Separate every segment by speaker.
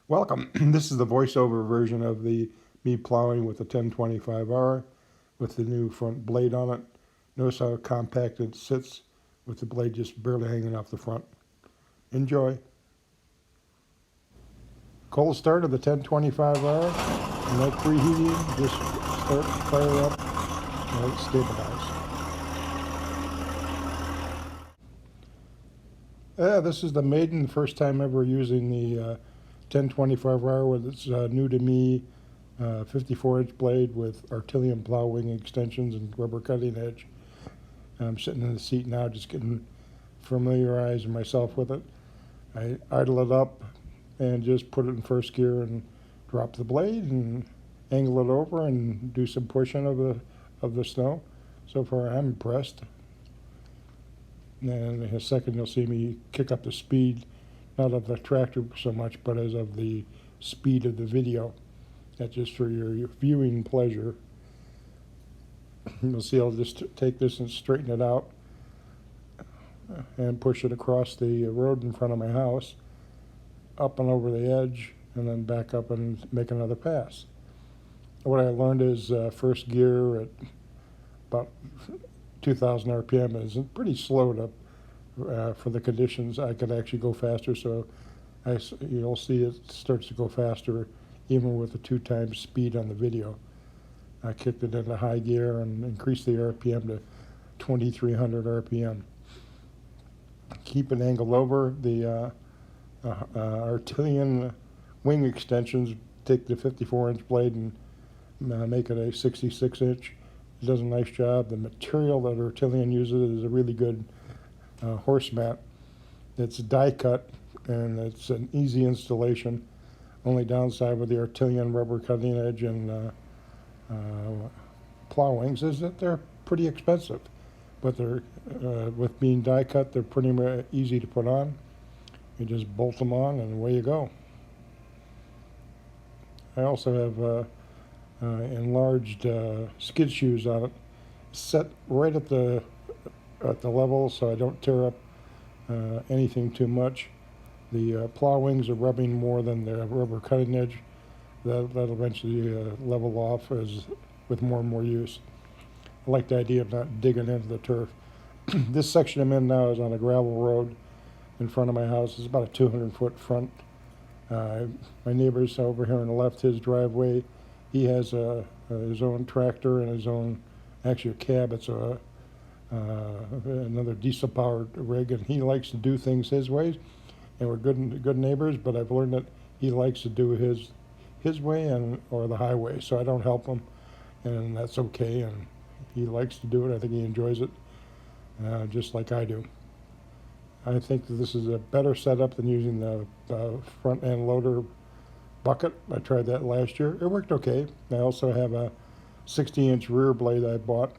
Speaker 1: Welcome. This is the voiceover version of the me plowing with the 1025R with the new front blade on it. Notice how compact it sits with the blade just barely hanging off the front. Enjoy. Cold start of the 1025R. No preheating, just start fire up and let it stabilize. This is the maiden first time ever using the 1025R with its new to me 54-inch blade with Artillian Plowing extensions and rubber cutting edge. I'm sitting in the seat now just getting familiarizing myself with it. I idle it up and just put it in first gear and drop the blade and angle it over and do some pushing of the snow. So far I'm impressed. And in a second you'll see me kick up the speed, not of the tractor so much, but as of the speed of the video. That's just for your viewing pleasure. You'll see I'll just take this and straighten it out and push it across the road in front of my house, up and over the edge, and then back up and make another pass. What I learned is first gear at about 2,000 RPM is pretty slow to, for the conditions. I could actually go faster, so you'll see it starts to go faster even with the 2 times speed on the video. I kicked it into high gear and increased the RPM to 2,300 RPM. Keep it angled over. The Artillian wing extensions take the 54-inch blade and make it a 66-inch. It does a nice job. The material that Artillian uses is a really good horse mat. It's die cut and it's an easy installation. Only downside with the Artillian rubber cutting edge and Plowings is that they're pretty expensive, but they're with being die cut, they're pretty easy to put on. You just bolt them on and away you go. I also have enlarged skid shoes on it, set right at the level so I don't tear up anything too much. The plow wings are rubbing more than the rubber cutting edge. That'll eventually level off as with more and more use. I like the idea of not digging into the turf. This section I'm in now is on a gravel road in front of my house. It's about a 200-foot front. My neighbor's over here on the left, his driveway. He has his own tractor and his own, actually a cab. It's another diesel-powered rig, and he likes to do things his way. And we're good neighbors, but I've learned that he likes to do his way or the highway, so I don't help him, and that's okay. And he likes to do it. I think he enjoys it, just like I do. I think that this is a better setup than using the front end loader bucket. I tried that last year. It worked okay. I also have a 60-inch rear blade I bought.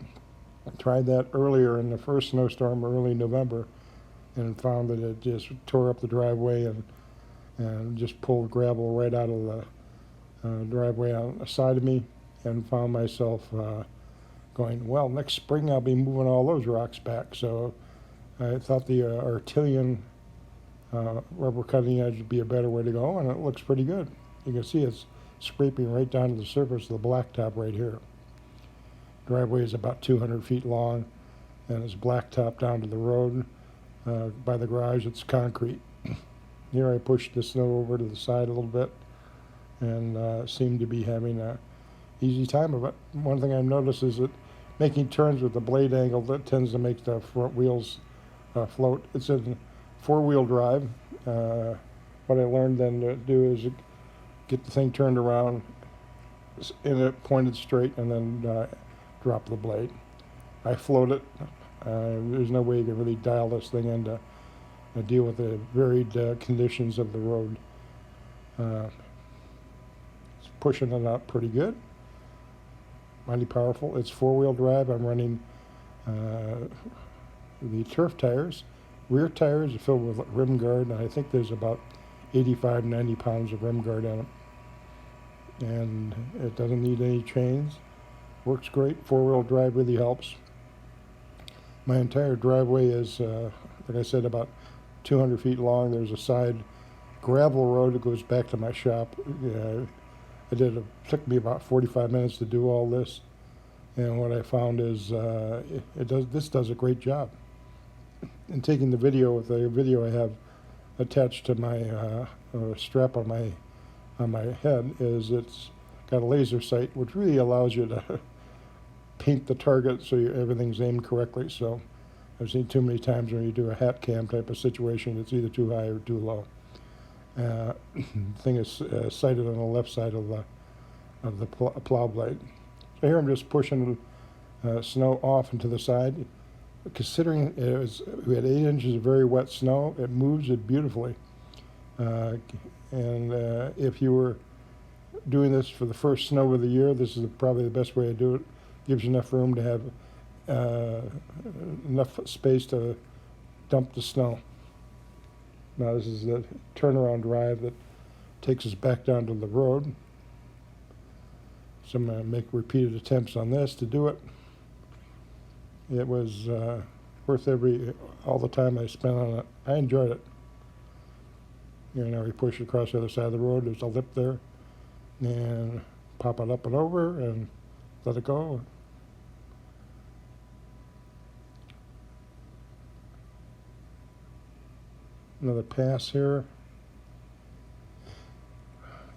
Speaker 1: I tried that earlier in the first snowstorm, early November, and found that it just tore up the driveway and just pulled gravel right out of the driveway on the side of me, and found myself going, well, next spring I'll be moving all those rocks back. So I thought the Artillian rubber cutting edge would be a better way to go, and it looks pretty good. You can see it's scraping right down to the surface of the blacktop right here. Driveway is about 200 feet long, and it's blacktop down to the road. By the garage, it's concrete. Here I pushed the snow over to the side a little bit and seem to be having an easy time of it. One thing I've noticed is that making turns with the blade angle, that tends to make the front wheels float. It's in 4-wheel drive. What I learned then to do is get the thing turned around in it pointed straight and then drop the blade. I float it. There's no way you can really dial this thing in to deal with the varied conditions of the road. It's pushing it out pretty good. Mighty powerful. It's 4-wheel drive. I'm running the turf tires. Rear tires are filled with rim guard, and I think there's about 85, 90 pounds of rim guard in it. And it doesn't need any chains. Works great. 4-wheel drive really helps. My entire driveway is, like I said, about 200 feet long. There's a side gravel road that goes back to my shop. It took me about 45 minutes to do all this, and what I found is this does a great job. And taking the video with the video I have attached to my strap on my head is it's got a laser sight, which really allows you to paint the target so everything's aimed correctly. So I've seen too many times when you do a hat cam type of situation, it's either too high or too low. The thing is sighted on the left side of the plow blade. So here I'm just pushing snow off and to the side. Considering we had 8 inches of very wet snow, it moves it beautifully. And if you were doing this for the first snow of the year, this is probably the best way to do it. Gives you enough room to have enough space to dump the snow. Now this is the turnaround drive that takes us back down to the road. So I'm going to make repeated attempts on this to do it. It was worth all the time I spent on it. I enjoyed it. You know, we push it across the other side of the road. There's a lip there, and pop it up and over, and let it go. Another pass here.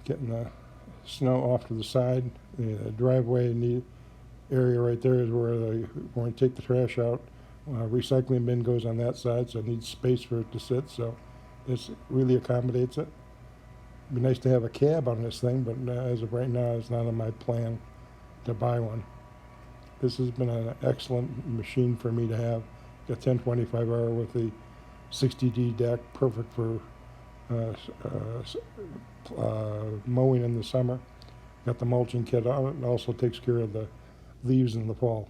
Speaker 1: Getting the snow off to the side. The driveway area right there is where when we take the trash out, recycling bin goes on that side, so it needs space for it to sit. So this really accommodates it. It'd be nice to have a cab on this thing, but as of right now, it's not on my plan to buy one. This has been an excellent machine for me to have. The 1025R with the 60D deck, perfect for mowing in the summer. Got the mulching kit on it, and also takes care of the leaves in the fall.